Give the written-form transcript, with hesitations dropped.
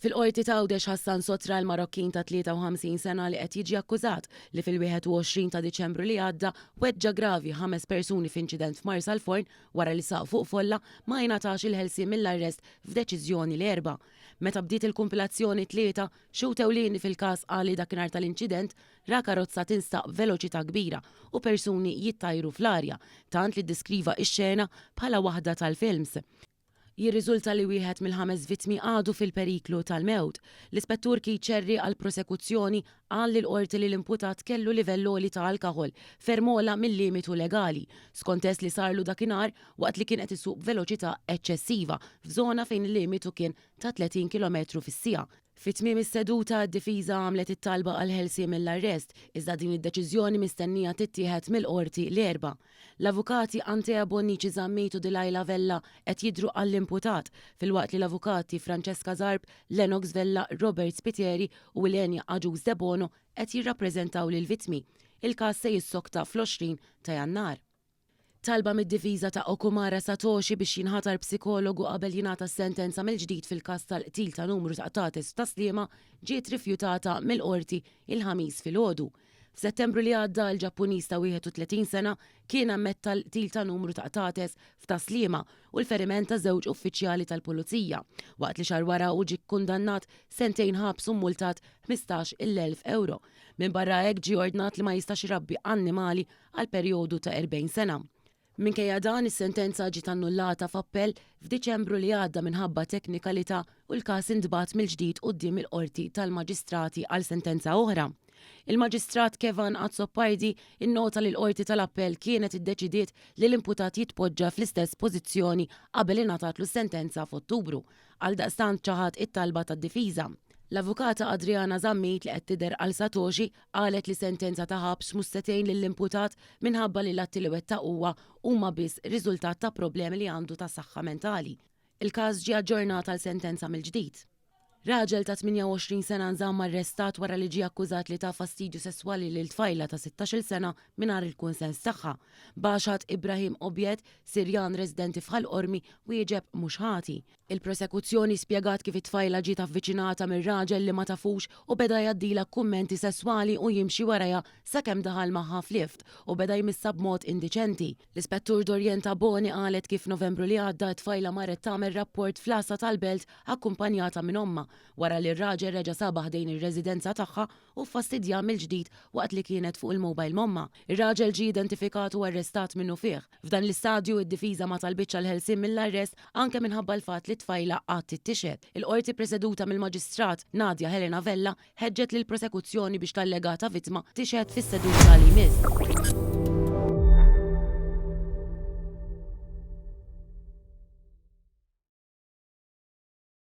Fil-qorti ta' Għawdex Ħassan Sotra l-Marokkin ta' 53 sena li qed jiġi akkużat li fil-21 ta' Diċembru li għadda weġġa gravi 5 persuni f'inċident f'Mars Forn wara li saq fuq folla ma jingħatax il-ħelsien mill-arrest f'deċiżjoni l-erba'. Meta bdiet il-kompilazzjoni tlieta xut ewlieni fil-każ qal li dakinhar tal-inċident ra karozza tinstaq veloċità kbira u persuni jittajru fl-arja tant li ddiskriva x-xena bħala waħda tal-films. Jirriżulta li wieħed mill-5 vittmi għadu fil-periklu tal-mewt. L-ispettur Kiċerri għal prosekuzzjoni qal li l-qorti li l-imputat kellu livelloli ta' alkohol fermola mill-limitu legali, skontest li sarlu dakinhar waqt li kien qed isuq veloċità eċċessiva f'żona fejn il-limitu kien ta' 30 km fis-siegħa. Fit-tmiem is-seduta d-difiża għamlet it-talba għal ħelsien mill-arrest, iżda din id-deċiżjoni mistennija tittieħed mill-qorti l-erba'. L-avukati Antea Bonnici Zammitu Dilajla Vella qed jidhru għall-imputat filwaqt li l-avukati Francesca Zarb, Lennox Vella, Robert Spitieri u Ilenia Aġuż De Bono qed jirrappreżentaw lill-vittmi. Il-każ se jissokta fl-20 ta' Jannar. Talba mid-difiża ta' Okumara Satoshi biex jinħatar psikologu qabel jingħata sentenza mill-ġdid fil-każ tal-qtil ta' numru ta' Qtates f'Taslima ġiet rifjutata mill-qorti il-ħamis filgħodu. F'Settembru li għadda l-Ġappuniż ta' 31 sena kien ammetta l-qtil ta' numru ta' Qtates f'Taslima u l-feriment ta' żewġ uffiċjali tal-Pulizija waqt li xahar wara ġie kkundannat sentejn ħabs u multat 15,000 euro. Minn barra hekk ġie ordnat li ma jistax irabbi annimali għal perjodu ta' 40 sena. Minkejja dan is-sentenza ġiet annullata f'appell f'Diċembru li għadda minħabba teknikalità u l-każ intbagħat mill-ġdid quddiem il-qorti tal-Maġistrati għal sentenza oħra. Il-Maġistrat Kevan Azzopardi innota li l-qorti tal-appell kienet iddeċidiet li l-imputat jitpoġġa fl-istess pożizzjoni qabel ingħatatlu s-sentenza f'Ottubru, għaldaqstant ċaħat it-talba tad-difiża. L-avukata Adriana Zammit li qed tidher għal Satoshi qalet li sentenza ta' ħabs mhux se tgħin lill-imputat minħabba li l-atti li wettaq huwa huma biss riżultat ta' problemi li għandu ta' saħħa mentali. Il-każ ġie aġġornat għal sentenza mill-ġdid. Raġel ta' 28 sena nżamm arrestat wara li ġie akkużat li ta' fastidju sesswali lil tfajla ta' 16-il sena mingħajr il-kunsens tagħha. Baxat Ibrahim Objed, Sirjan residenti f'Ħalqormi, wieġeb mhux ħati. Il-prosekuzzjoni spjegat kif it-tfajla ġiet avviċinata mir-raġel li ma tafux u beda jgħaddilha kummenti sesswali u jimxi warajha sakemm daħal magħha flift u beda jmissa b'mod indiċenti. L-Ispettur Dorjen Boni qalet kif Novembru li għadda t-tfajla marret tagħmel rapport fl-assa tal-belt akkumpanjata minn omma wara li r-raġel reġa' sabaħ dejn ir-residenza tagħha u fastidja mill-ġdid waqt li kienet fuq il-mobile momma. Ir-raġel ġie identifikat u arrestat minnu fih. F'dan l-istadju id-difiża ma talbitx għall-ħelsien mill-arrest anke minħabba l-fatt li tfajla qatt tittixed. Il-qorti preseduta mill-Maġistrat Nadja Helena Vella ħeġġet lill prosekuzzjoni biex tal-legata vittma tixhed fis-seduta li jmiss.